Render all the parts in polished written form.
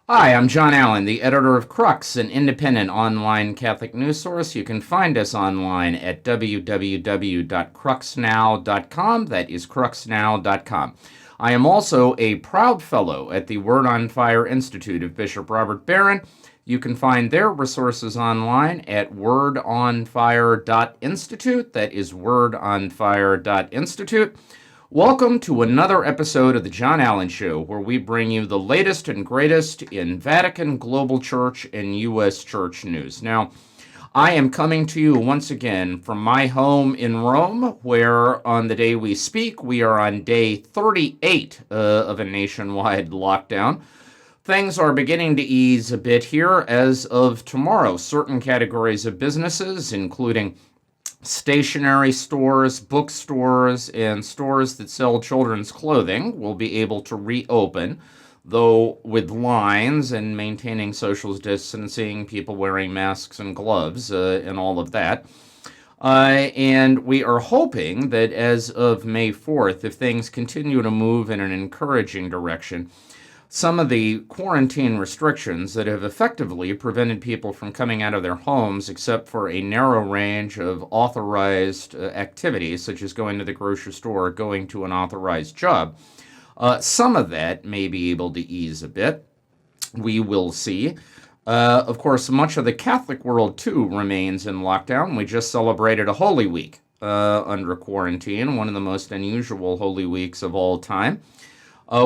Hi, I'm John Allen, the editor of Crux, an independent online Catholic news source. You can find us online at www.cruxnow.com. That is cruxnow.com. I am also a proud fellow at the Word on Fire Institute of Bishop Robert Barron. You can find their resources online at wordonfire.institute. That is wordonfire.institute. Welcome to another episode of The John Allen Show, where we bring you the latest and greatest in Vatican, global church, and U.S. church news. Now, I am coming to you once again from my home in Rome, where on the day we speak, we are on day 38 of a nationwide lockdown. Things are beginning to ease a bit here as of tomorrow. Certain categories of businesses, including stationery stores, bookstores, and stores that sell children's clothing will be able to reopen, though with lines and maintaining social distancing, people wearing masks and gloves, and all of that. And we are hoping that as of May 4th, if things continue to move in an encouraging direction, some of the quarantine restrictions that have effectively prevented people from coming out of their homes except for a narrow range of authorized activities, such as going to the grocery store or going to an authorized job, some of that may be able to ease a bit. We will see. Of course, much of the Catholic world, too, remains in lockdown. We just celebrated a Holy Week under quarantine, one of the most unusual Holy Weeks of all time.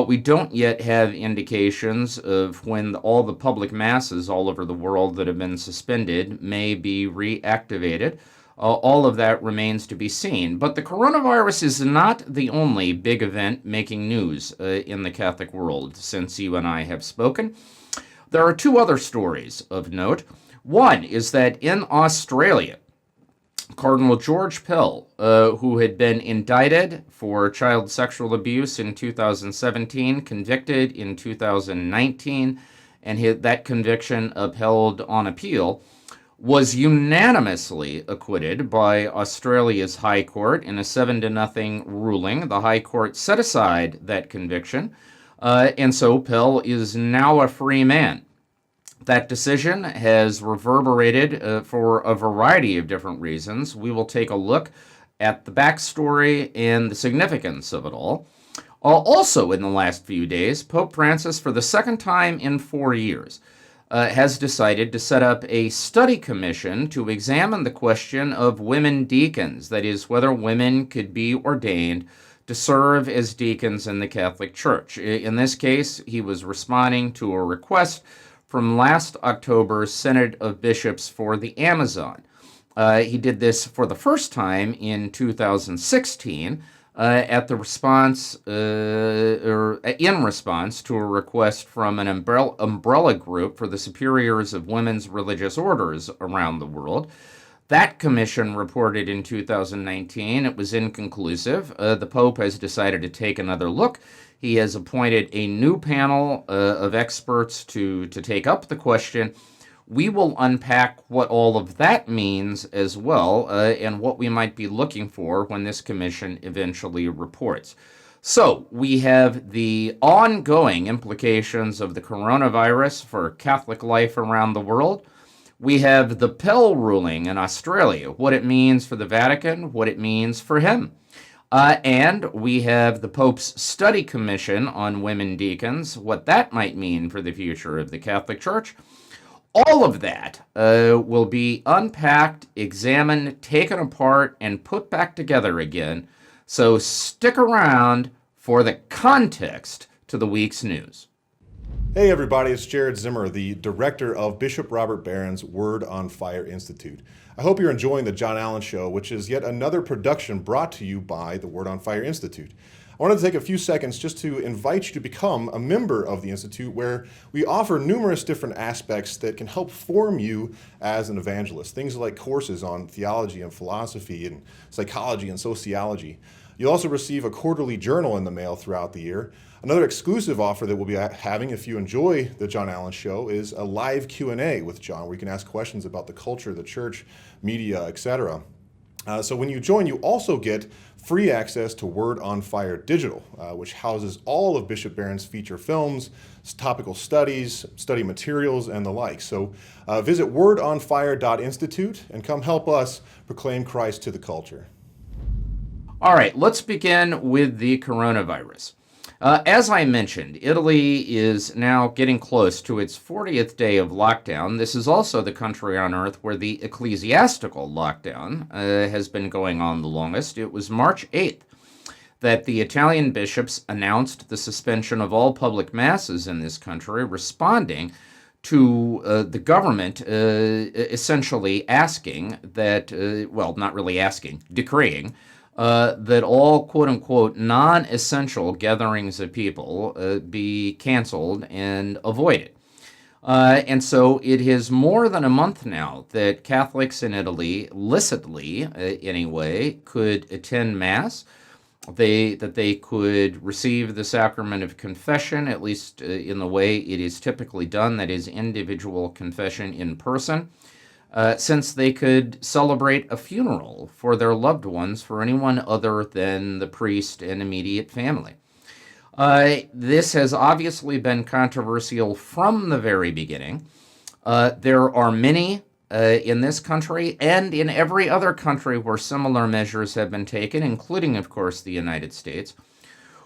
We don't yet have indications of when all the public masses all over the world that have been suspended may be reactivated. All of that remains to be seen. But the coronavirus is not the only big event making news in the Catholic world since you and I have spoken. There are two other stories of note. One is that in Australia, Cardinal George Pell, who had been indicted for child sexual abuse in 2017, convicted in 2019, and that conviction upheld on appeal, was unanimously acquitted by Australia's High Court in a 7-0 ruling. The High Court set aside that conviction, and so Pell is now a free man. That decision has reverberated for a variety of different reasons. We will take a look at the backstory and the significance of it all. Also, in the last few days, Pope Francis, for the second time in 4 years, has decided to set up a study commission to examine the question of women deacons, that is, whether women could be ordained to serve as deacons in the Catholic Church. In this case, he was responding to a request from last October's Synod of Bishops for the Amazon. He did this for the first time in 2016 in response to a request from an umbrella group for the superiors of women's religious orders around the world. That commission reported in 2019. It was inconclusive. The Pope has decided to take another look. He has appointed a new panel of experts to take up the question. We will unpack what all of that means as well, and what we might be looking for when this commission eventually reports. So we have the ongoing implications of the coronavirus for Catholic life around the world. We have the Pell ruling in Australia, what it means for the Vatican, what it means for him. And we have the Pope's study commission on women deacons, what that might mean for the future of the Catholic Church. All of that will be unpacked, examined, taken apart, and put back together again. So stick around for the context to the week's news. Hey everybody, it's Jared Zimmer, the director of Bishop Robert Barron's Word on Fire Institute. I hope you're enjoying the John Allen Show, which is yet another production brought to you by the Word on Fire Institute. I wanted to take a few seconds just to invite you to become a member of the Institute, where we offer numerous different aspects that can help form you as an evangelist. Things like courses on theology and philosophy and psychology and sociology. You'll also receive a quarterly journal in the mail throughout the year. Another exclusive offer that we'll be having if you enjoy the John Allen Show is a live Q&A with John, where you can ask questions about the culture, the church, media, etc. So when you join, you also get free access to Word on Fire Digital, which houses all of Bishop Barron's feature films, topical studies, study materials, and the like. So visit wordonfire.institute and come help us proclaim Christ to the culture. All right, let's begin with the coronavirus. As I mentioned, Italy is now getting close to its 40th day of lockdown. This is also the country on earth where the ecclesiastical lockdown has been going on the longest. It was March 8th that the Italian bishops announced the suspension of all public masses in this country, responding to the government essentially asking that, well, not really asking, decreeing, that all quote-unquote non-essential gatherings of people be canceled and avoided. And so it is more than a month now that Catholics in Italy, licitly anyway, could attend Mass, that they could receive the sacrament of confession, at least in the way it is typically done, that is individual confession in person, since they could celebrate a funeral for their loved ones for anyone other than the priest and immediate family. This has obviously been controversial from the very beginning. There are many in this country and in every other country where similar measures have been taken, including, of course, the United States,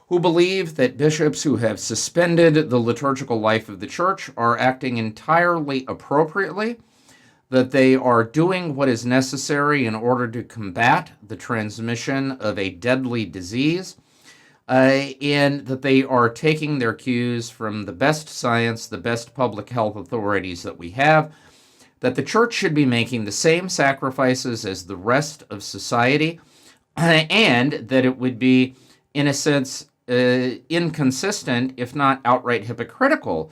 who believe that bishops who have suspended the liturgical life of the church are acting entirely appropriately, that they are doing what is necessary in order to combat the transmission of a deadly disease, and that they are taking their cues from the best science, the best public health authorities that we have, that the church should be making the same sacrifices as the rest of society, and that it would be, in a sense, inconsistent, if not outright hypocritical,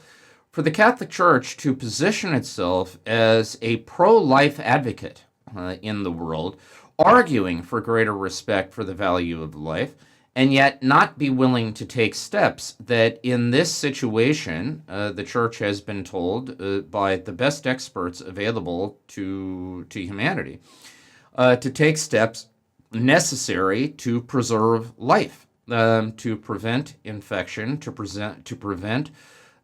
for the Catholic Church to position itself as a pro-life advocate in the world, arguing for greater respect for the value of life, and yet not be willing to take steps that in this situation, the Church has been told by the best experts available to humanity, to take steps necessary to preserve life, to prevent infection, to prevent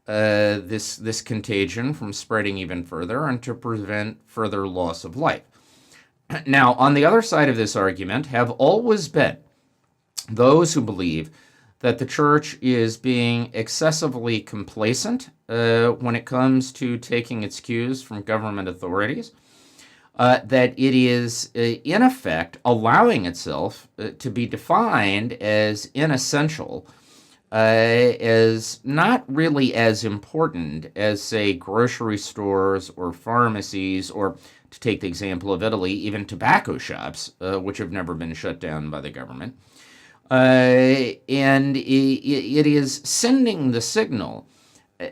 this contagion from spreading even further, and to prevent further loss of life. Now, on the other side of this argument have always been those who believe that the church is being excessively complacent when it comes to taking its cues from government authorities, that it is, in effect, allowing itself to be defined as inessential, as not really as important as, say, grocery stores or pharmacies, or, to take the example of Italy, even tobacco shops, which have never been shut down by the government. And it is sending the signal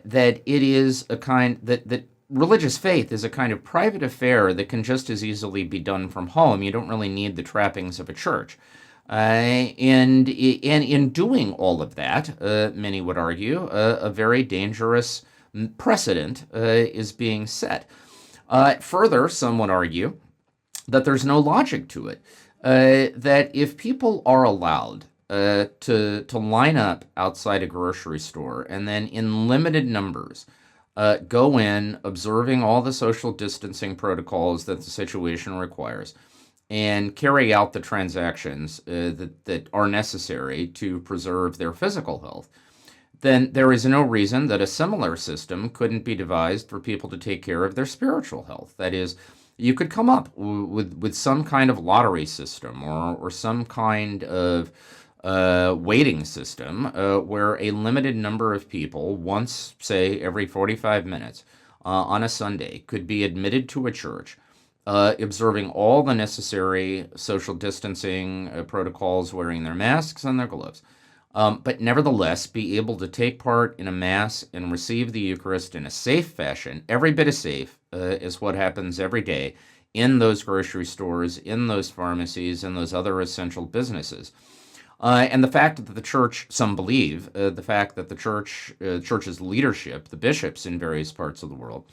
that it is a kind, that religious faith is a kind of private affair that can just as easily be done from home. You don't really need the trappings of a church. And in doing all of that, many would argue, a very dangerous precedent is being set. Further, some would argue that there's no logic to it, that if people are allowed to line up outside a grocery store and then in limited numbers go in, observing all the social distancing protocols that the situation requires, and carry out the transactions that are necessary to preserve their physical health, then there is no reason that a similar system couldn't be devised for people to take care of their spiritual health. That is, you could come up with some kind of lottery system or some kind of waiting system where a limited number of people, once, say, every 45 minutes on a Sunday, could be admitted to a church, observing all the necessary social distancing protocols, wearing their masks and their gloves, but nevertheless be able to take part in a Mass and receive the Eucharist in a safe fashion, every bit as safe as what happens every day in those grocery stores, in those pharmacies, and those other essential businesses. And the fact that the church, some believe, the fact that the church's leadership, the bishops in various parts of the world,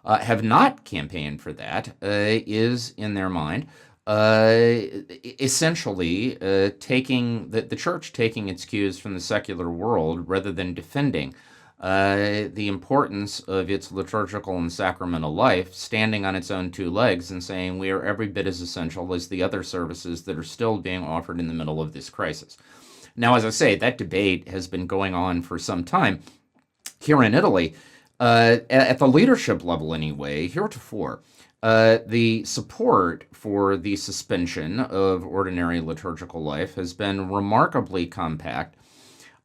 have not campaigned for that is, in their mind, essentially taking the church taking its cues from the secular world rather than defending the importance of its liturgical and sacramental life, standing on its own two legs and saying we are every bit as essential as the other services that are still being offered in the middle of this crisis. Now, as I say, that debate has been going on for some time here in Italy, at the leadership level anyway, heretofore. The support for the suspension of ordinary liturgical life has been remarkably compact,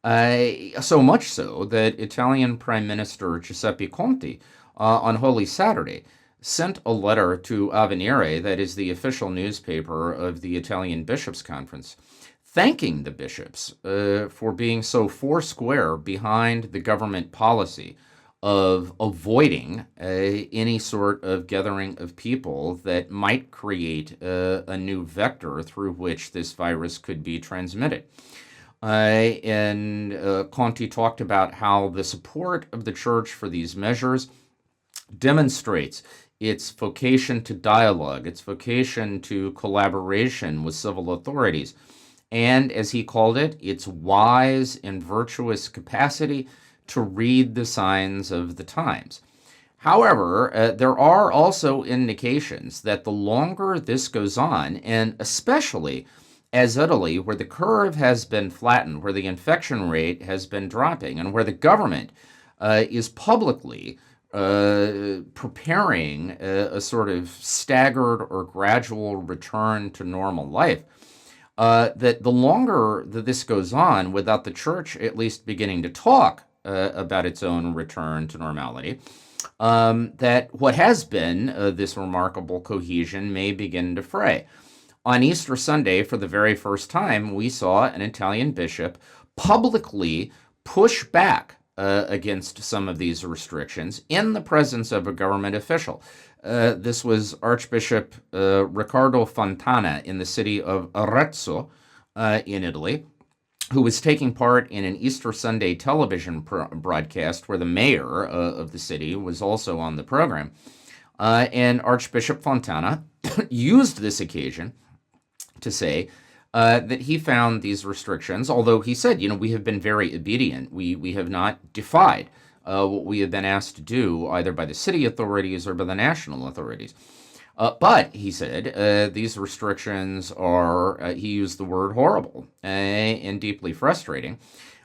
so much so that Italian Prime Minister Giuseppe Conte, on Holy Saturday, sent a letter to Avvenire, that is the official newspaper of the Italian Bishops' Conference, thanking the bishops for being so foursquare behind the government policy of avoiding any sort of gathering of people that might create a new vector through which this virus could be transmitted. And Conte talked about how the support of the church for these measures demonstrates its vocation to dialogue, its vocation to collaboration with civil authorities, and, as he called it, its wise and virtuous capacity to read the signs of the times. However, there are also indications that the longer this goes on, and especially as Italy, where the curve has been flattened, where the infection rate has been dropping, and where the government is publicly preparing a sort of staggered or gradual return to normal life, that the longer that this goes on without the church at least beginning to talk about its own return to normality, that what has been this remarkable cohesion may begin to fray. On Easter Sunday, for the very first time, we saw an Italian bishop publicly push back against some of these restrictions in the presence of a government official. This was Archbishop Riccardo Fontana in the city of Arezzo in Italy, who was taking part in an Easter Sunday television broadcast where the mayor of the city was also on the program. And Archbishop Fontana used this occasion to say that he found these restrictions, although he said, we have been very obedient. We have not defied what we have been asked to do, either by the city authorities or by the national authorities. But, he said, these restrictions are, he used the word horrible and deeply frustrating.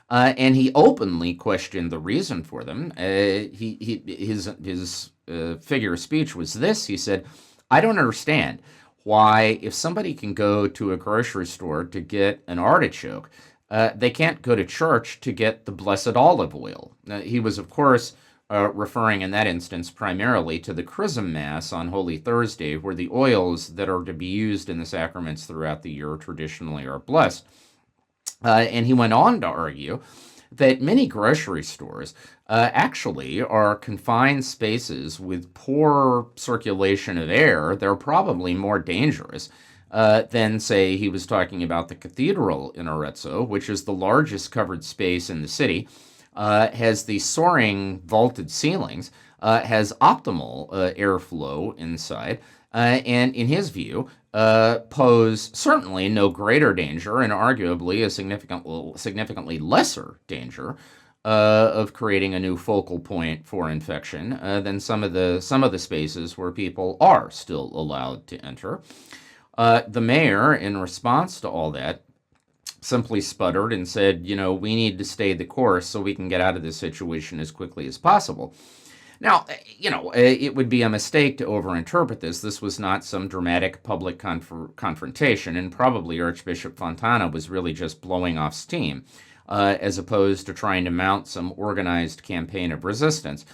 And he openly questioned the reason for them. His figure of speech was this. He said, I don't understand why, if somebody can go to a grocery store to get an artichoke, they can't go to church to get the blessed olive oil. He was, of course, referring in that instance primarily to the Chrism Mass on Holy Thursday, where the oils that are to be used in the sacraments throughout the year traditionally are blessed. And he went on to argue that many grocery stores actually are confined spaces with poor circulation of air. They're probably more dangerous than, say, he was talking about the cathedral in Arezzo, which is the largest covered space in the city, has the soaring vaulted ceilings, has optimal airflow inside, and in his view, pose certainly no greater danger and arguably a significantly lesser danger of creating a new focal point for infection than some of the spaces where people are still allowed to enter. The mayor, in response to all that, simply sputtered and said, we need to stay the course so we can get out of this situation as quickly as possible. Now, it would be a mistake to overinterpret this. This was not some dramatic public confrontation, and probably Archbishop Fontana was really just blowing off steam, as opposed to trying to mount some organized campaign of resistance.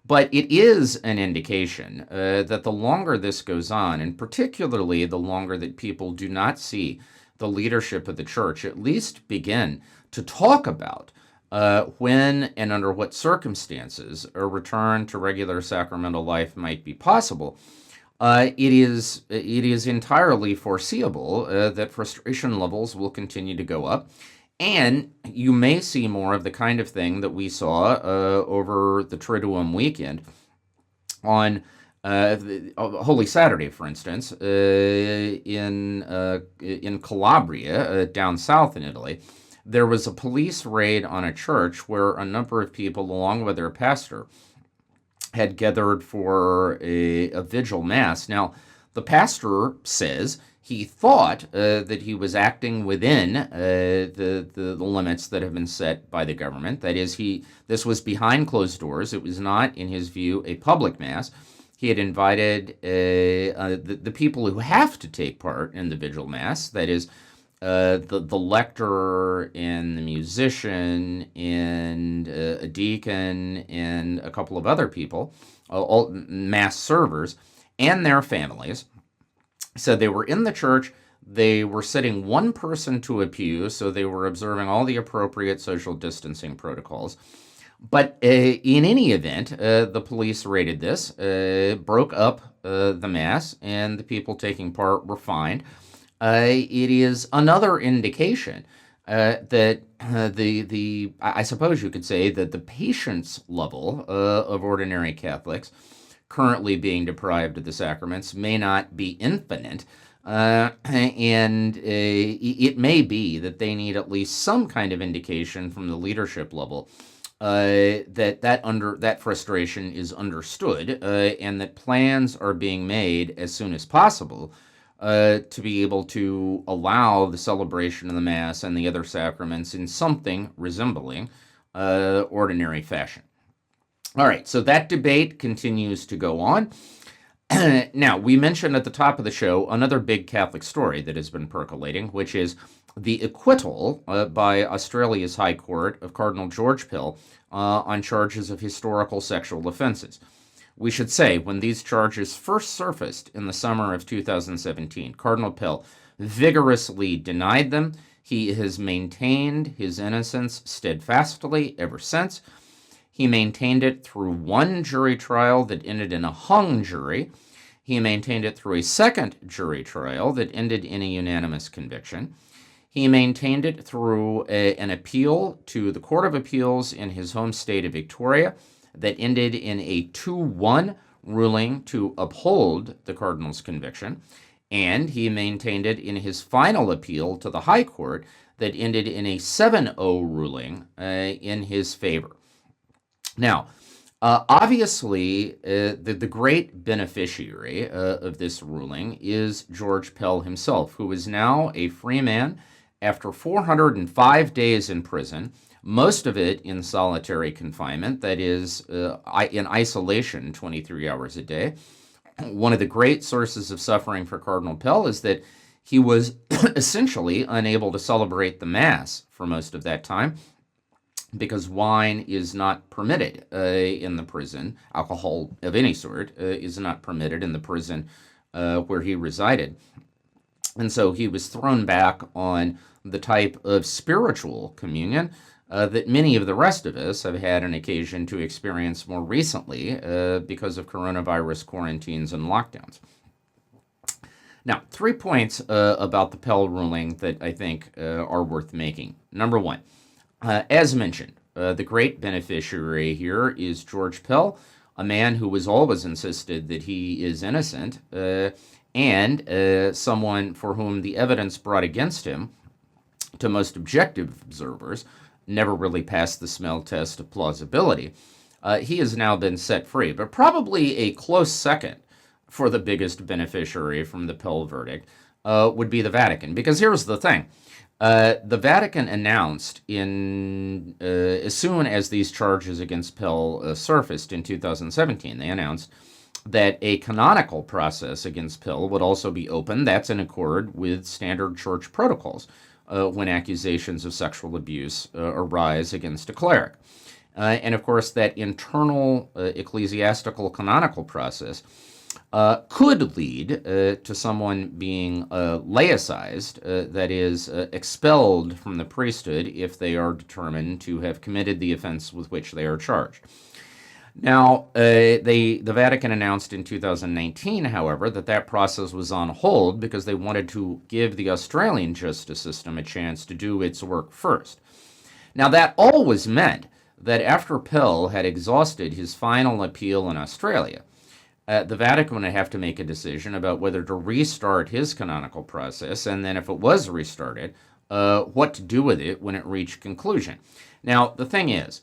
But it is an indication that the longer this goes on, and particularly the longer that people do not see the leadership of the church at least begin to talk about when and under what circumstances a return to regular sacramental life might be possible, it is entirely foreseeable that frustration levels will continue to go up, and you may see more of the kind of thing that we saw over the Triduum weekend on Holy Saturday, for instance, in Calabria, down south in Italy, there was a police raid on a church where a number of people, along with their pastor, had gathered for a vigil mass. Now, the pastor says he thought that he was acting within the limits that have been set by the government. That is, this was behind closed doors. It was not, in his view, a public mass. He had invited the people who have to take part in the vigil mass. That is, the lector and the musician and a deacon and a couple of other people, all mass servers, and their families. So they were in the church. They were sitting one person to a pew, so they were observing all the appropriate social distancing protocols. But in any event, the police raided this, broke up the mass, and the people taking part were fined. It is another indication that I suppose you could say that the patience level of ordinary Catholics currently being deprived of the sacraments may not be infinite, and it may be that they need at least some kind of indication from the leadership level that frustration is understood, and that plans are being made as soon as possible to be able to allow the celebration of the Mass and the other sacraments in something resembling ordinary fashion. All right, so that debate continues to go on. Now, we mentioned at the top of the show another big Catholic story that has been percolating, which is the acquittal by Australia's High Court of Cardinal George Pell on charges of historical sexual offenses. We should say, when these charges first surfaced in the summer of 2017, Cardinal Pell vigorously denied them. He has maintained his innocence steadfastly ever since. He maintained it through one jury trial that ended in a hung jury. He maintained it through a second jury trial that ended in a unanimous conviction. He maintained it through an appeal to the Court of Appeals in his home state of Victoria that ended in a 2-1 ruling to uphold the cardinal's conviction. And he maintained it in his final appeal to the High Court that ended in a 7-0 ruling in his favor. Now, obviously, the great beneficiary of this ruling is George Pell himself, who is now a free man after 405 days in prison, most of it in solitary confinement, that is, in isolation 23 hours a day. One of the great sources of suffering for Cardinal Pell is that he was essentially unable to celebrate the Mass for most of that time, because wine is not permitted in the prison. Alcohol of any sort is not permitted in the prison where he resided. And so he was thrown back on the type of spiritual communion that many of the rest of us have had an occasion to experience more recently because of coronavirus quarantines and lockdowns. Now, 3 points about the Pell ruling that I think are worth making. Number one, as mentioned, the great beneficiary here is George Pell, a man who has always insisted that he is innocent, and someone for whom the evidence brought against him, to most objective observers, never really passed the smell test of plausibility. He has now been set free, but probably a close second for the biggest beneficiary from the Pell verdict would be the Vatican. Because here's the thing. The Vatican announced as soon as these charges against Pell surfaced in 2017, they announced that a canonical process against Pell would also be open. That's in accord with standard church protocols when accusations of sexual abuse arise against a cleric. And of course, that internal ecclesiastical canonical process could lead to someone being laicized, that is, expelled from the priesthood if they are determined to have committed the offense with which they are charged. Now, the Vatican announced in 2019, however, that process was on hold because they wanted to give the Australian justice system a chance to do its work first. Now, that always meant that after Pell had exhausted his final appeal in Australia, the Vatican would have to make a decision about whether to restart his canonical process, and then if it was restarted, what to do with it when it reached conclusion. Now, the thing is,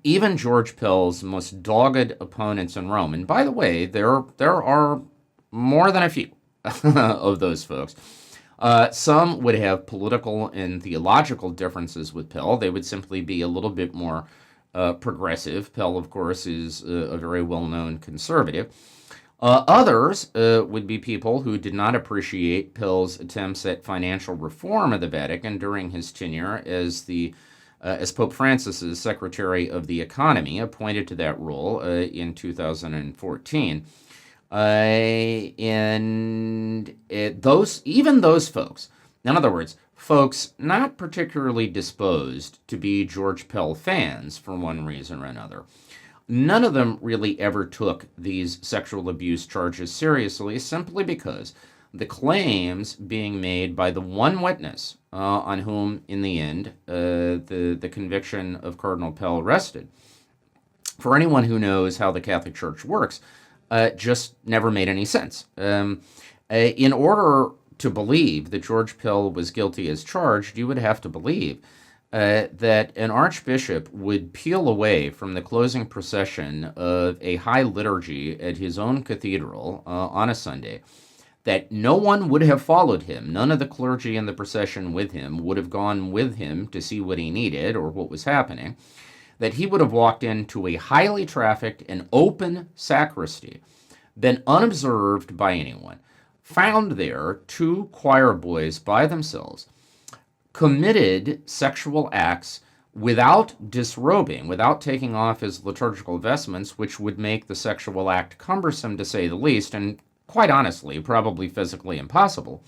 even George Pell's most dogged opponents in Rome, and by the way, there are more than a few of those folks. Some would have political and theological differences with Pell. They would simply be a little bit more progressive. Pell, of course, is a very well-known conservative. Others would be people who did not appreciate Pell's attempts at financial reform of the Vatican during his tenure as Pope Francis's Secretary of the Economy, appointed to that role in 2014. Those folks, in other words, folks not particularly disposed to be George Pell fans for one reason or another, none of them really ever took these sexual abuse charges seriously, simply because the claims being made by the one witness on whom, in the end, the conviction of Cardinal Pell rested, for anyone who knows how the Catholic Church works, just never made any sense. In order to believe that George Pell was guilty as charged, you would have to believe that an archbishop would peel away from the closing procession of a high liturgy at his own cathedral on a Sunday, that no one would have followed him. None of the clergy in the procession with him would have gone with him to see what he needed or what was happening, that he would have walked into a highly trafficked and open sacristy, been unobserved by anyone, found there two choir boys by themselves, committed sexual acts without disrobing, without taking off his liturgical vestments, which would make the sexual act cumbersome to say the least, and quite honestly, probably physically impossible.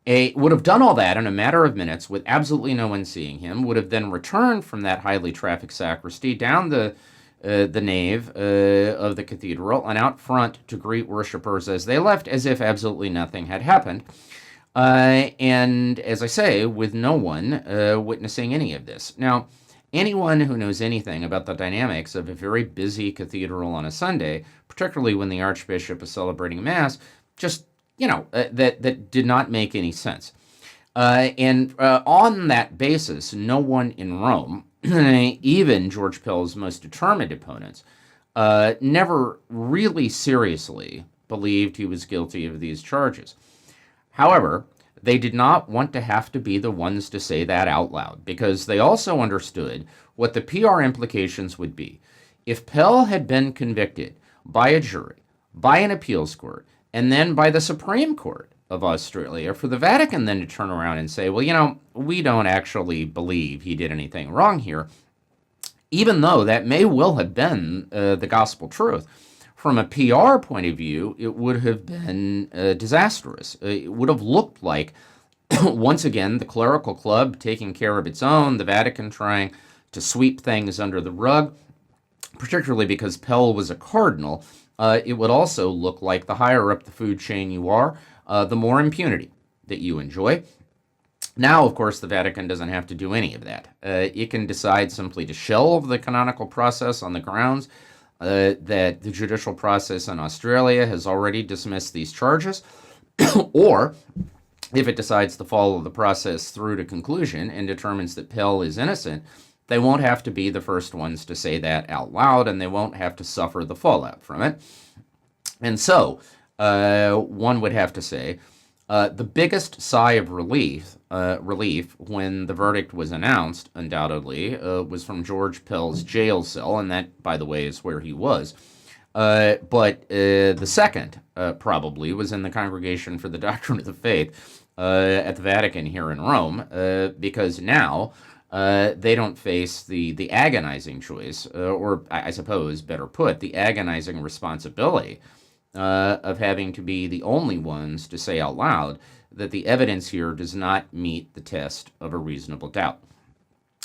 Would have done all that in a matter of minutes with absolutely no one seeing him, would have then returned from that highly trafficked sacristy down the nave of the cathedral and out front to greet worshipers as they left, as if absolutely nothing had happened. And as I say, with no one witnessing any of this. Now, anyone who knows anything about the dynamics of a very busy cathedral on a Sunday, particularly when the Archbishop is celebrating Mass, just, that did not make any sense. And on that basis, no one in Rome, even George Pell's most determined opponents, never really seriously believed he was guilty of these charges. However, they did not want to have to be the ones to say that out loud, because they also understood what the PR implications would be. If Pell had been convicted by a jury, by an appeals court, and then by the Supreme Court of Australia, for the Vatican then to turn around and say, well, we don't actually believe he did anything wrong here, even though that may well have been the gospel truth, from a PR point of view, it would have been disastrous. It would have looked like, once again, the clerical club taking care of its own, the Vatican trying to sweep things under the rug, particularly because Pell was a cardinal. It would also look like the higher up the food chain you are, the more impunity that you enjoy. Now, of course, the Vatican doesn't have to do any of that. It can decide simply to shelve the canonical process on the grounds that the judicial process in Australia has already dismissed these charges, or if it decides to follow the process through to conclusion and determines that Pell is innocent, they won't have to be the first ones to say that out loud, and they won't have to suffer the fallout from it. And so, one would have to say, the biggest sigh of relief when the verdict was announced, undoubtedly, was from George Pell's jail cell, and that, by the way, is where he was. But the second, probably, was in the Congregation for the Doctrine of the Faith at the Vatican here in Rome, because now they don't face the agonizing choice, or I suppose, better put, the agonizing responsibility of having to be the only ones to say out loud that the evidence here does not meet the test of a reasonable doubt.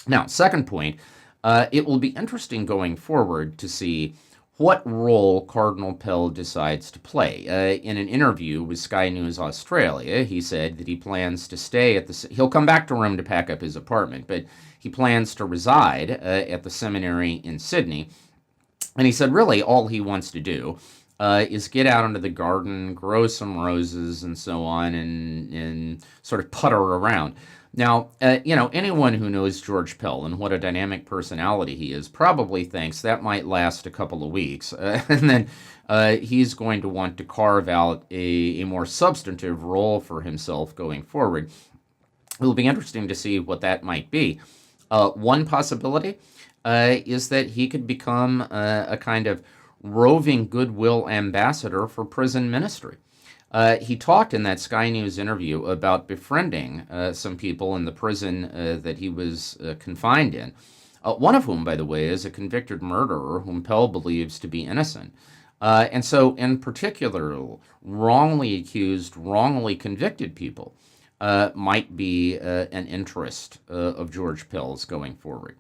Now, second point, it will be interesting going forward to see what role Cardinal Pell decides to play. In an interview with Sky News Australia, he said that he plans to stay at he'll come back to Rome to pack up his apartment, but he plans to reside at the seminary in Sydney. And he said really all he wants to do is get out into the garden, grow some roses and so on, and sort of putter around. Now, anyone who knows George Pell and what a dynamic personality he is probably thinks that might last a couple of weeks, and then he's going to want to carve out a more substantive role for himself going forward. It will be interesting to see what that might be. One possibility is that he could become a kind of roving goodwill ambassador for prison ministry. He talked in that Sky News interview about befriending some people in the prison that he was confined in, one of whom, by the way, is a convicted murderer whom Pell believes to be innocent. And so, in particular, wrongly accused, wrongly convicted people might be an interest of George Pell's going forward.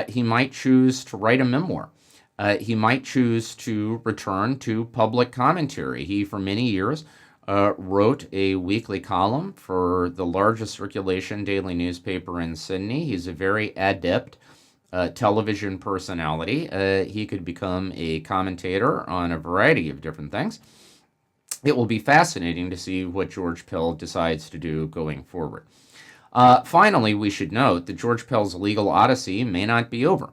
He might choose to write a memoir. He might choose to return to public commentary. He, for many years, wrote a weekly column for the largest circulation daily newspaper in Sydney. He's a very adept television personality. He could become a commentator on a variety of different things. It will be fascinating to see what George Pell decides to do going forward. Finally, we should note that George Pell's legal odyssey may not be over.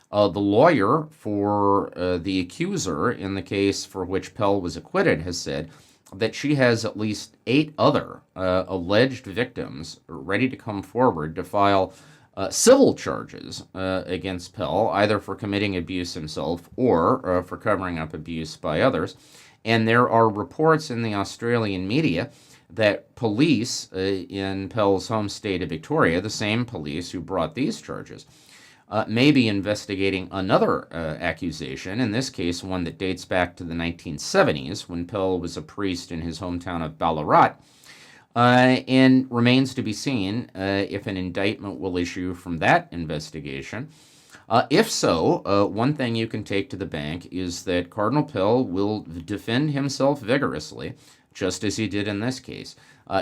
The lawyer for the accuser in the case for which Pell was acquitted has said that she has at least 8 other alleged victims ready to come forward to file civil charges against Pell, either for committing abuse himself or for covering up abuse by others. And there are reports in the Australian media that police in Pell's home state of Victoria, the same police who brought these charges, may be investigating another accusation, in this case one that dates back to the 1970s when Pell was a priest in his hometown of Ballarat, and remains to be seen if an indictment will issue from that investigation. If so, one thing you can take to the bank is that Cardinal Pell will defend himself vigorously, just as he did in this case.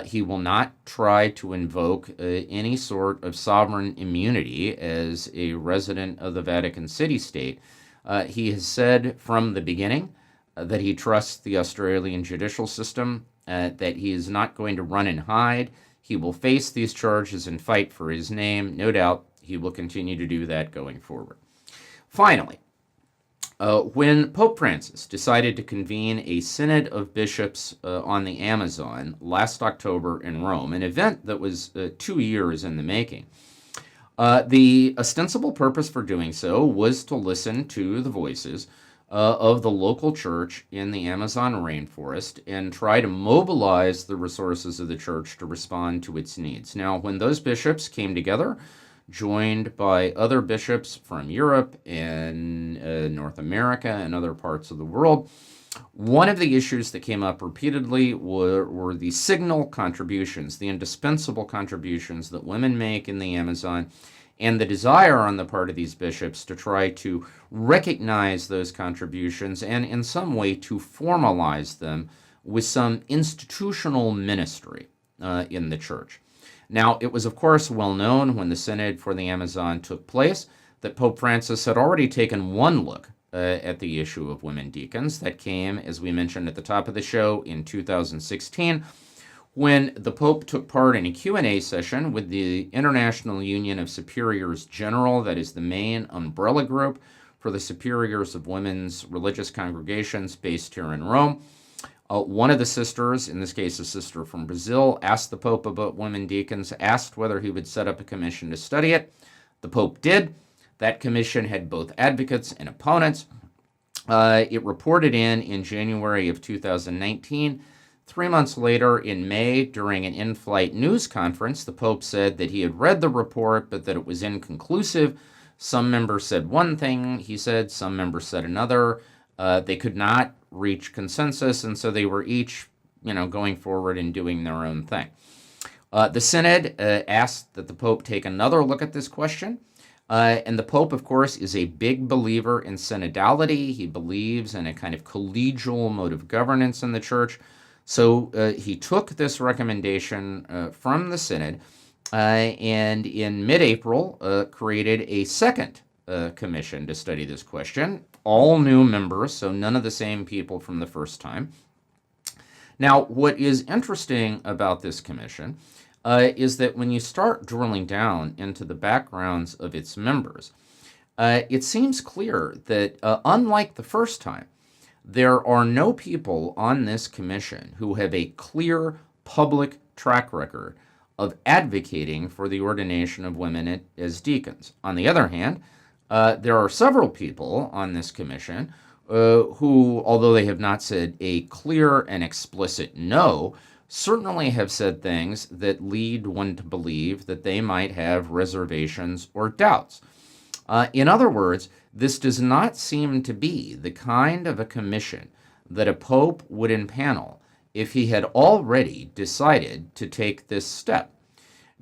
He will not try to invoke any sort of sovereign immunity as a resident of the Vatican city-state. He has said from the beginning that he trusts the Australian judicial system, that he is not going to run and hide. He will face these charges and fight for his name. No doubt he will continue to do that going forward. Finally, when Pope Francis decided to convene a synod of bishops on the Amazon last October in Rome, an event that was 2 years in the making, the ostensible purpose for doing so was to listen to the voices of the local church in the Amazon rainforest and try to mobilize the resources of the church to respond to its needs. Now, when those bishops came together, joined by other bishops from Europe and North America and other parts of the world, one of the issues that came up repeatedly were the signal contributions, the indispensable contributions that women make in the Amazon, and the desire on the part of these bishops to try to recognize those contributions and in some way to formalize them with some institutional ministry in the church. Now, it was, of course, well known when the Synod for the Amazon took place that Pope Francis had already taken one look at the issue of women deacons. That came, as we mentioned at the top of the show, in 2016, when the Pope took part in a Q&A session with the International Union of Superiors General, that is the main umbrella group for the superiors of women's religious congregations based here in Rome. One of the sisters, in this case a sister from Brazil, asked the Pope about women deacons, asked whether he would set up a commission to study it. The Pope did. That commission had both advocates and opponents. It reported in January of 2019. 3 months later, in May, during an in-flight news conference, the Pope said that he had read the report, but that it was inconclusive. Some members said one thing, he said, some members said another. They could not reach consensus, and so they were each, going forward and doing their own thing. The Synod asked that the Pope take another look at this question, and the Pope, of course, is a big believer in synodality. He believes in a kind of collegial mode of governance in the Church. So he took this recommendation from the Synod and in mid-April created a second commission to study this question. all new members, so none of the same people from the first time. Now, what is interesting about this commission is that when you start drilling down into the backgrounds of its members, it seems clear that unlike the first time, there are no people on this commission who have a clear public track record of advocating for the ordination of women as deacons. On the other hand, there are several people on this commission who, although they have not said a clear and explicit no, certainly have said things that lead one to believe that they might have reservations or doubts. In other words, this does not seem to be the kind of a commission that a pope would impanel if he had already decided to take this step.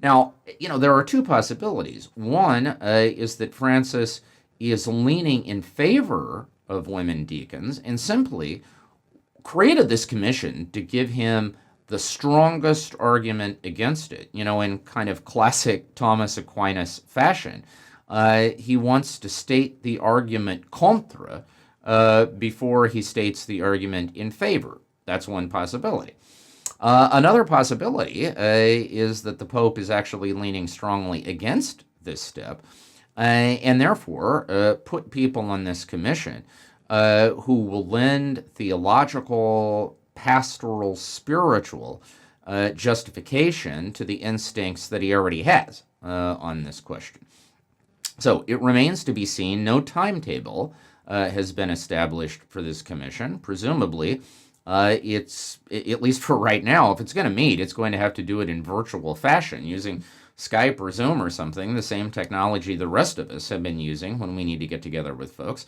Now, there are two possibilities. One is that Francis is leaning in favor of women deacons and simply created this commission to give him the strongest argument against it, in kind of classic Thomas Aquinas fashion. He wants to state the argument contra before he states the argument in favor. That's one possibility. Another possibility is that the Pope is actually leaning strongly against this step and therefore put people on this commission who will lend theological, pastoral, spiritual justification to the instincts that he already has on this question. So it remains to be seen. No timetable has been established for this commission. Presumably, it's, at least for right now, if it's going to meet, it's going to have to do it in virtual fashion using Skype or Zoom or something, the same technology the rest of us have been using when we need to get together with folks.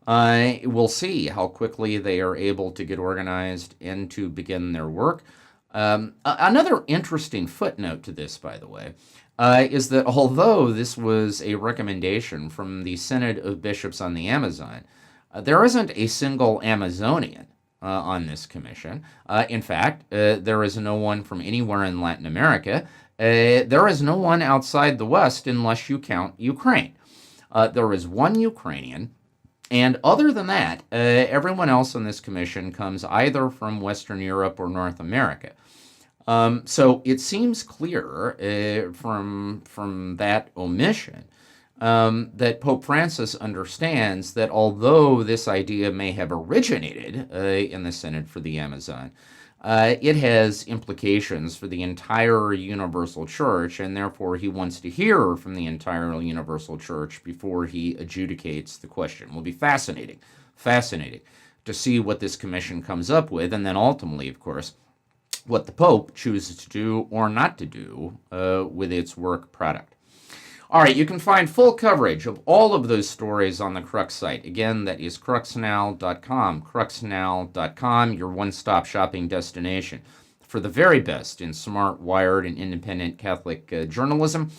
We'll see how quickly they are able to get organized and to begin their work. Another interesting footnote to this, by the way, is that although this was a recommendation from the Synod of Bishops on the Amazon, there isn't a single Amazonian on this commission. In fact, there is no one from anywhere in Latin America. There is no one outside the West unless you count Ukraine. There is one Ukrainian, and other than that, everyone else on this commission comes either from Western Europe or North America. So it seems clear from that omission that Pope Francis understands that although this idea may have originated in the Synod for the Amazon, it has implications for the entire Universal Church, and therefore he wants to hear from the entire Universal Church before he adjudicates the question. It will be fascinating to see what this commission comes up with, and then ultimately, of course, what the Pope chooses to do or not to do with its work product. All right, you can find full coverage of all of those stories on the Crux site. Again, that is cruxnow.com, cruxnow.com, your one-stop shopping destination for the very best in smart, wired, and independent Catholic journalism.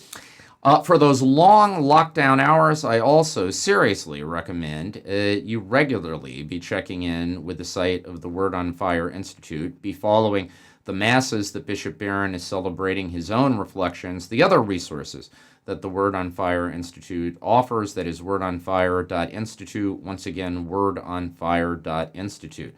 For those long lockdown hours, I also seriously recommend you regularly be checking in with the site of the Word on Fire Institute, be following the masses that Bishop Barron is celebrating, his own reflections, the other resources that the Word on Fire Institute offers, that is wordonfire.institute. Once again, wordonfire.institute.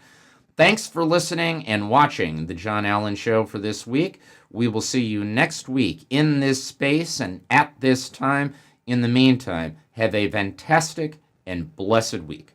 Thanks for listening and watching The John Allen Show for this week. We will see you next week in this space and at this time. In the meantime, have a fantastic and blessed week.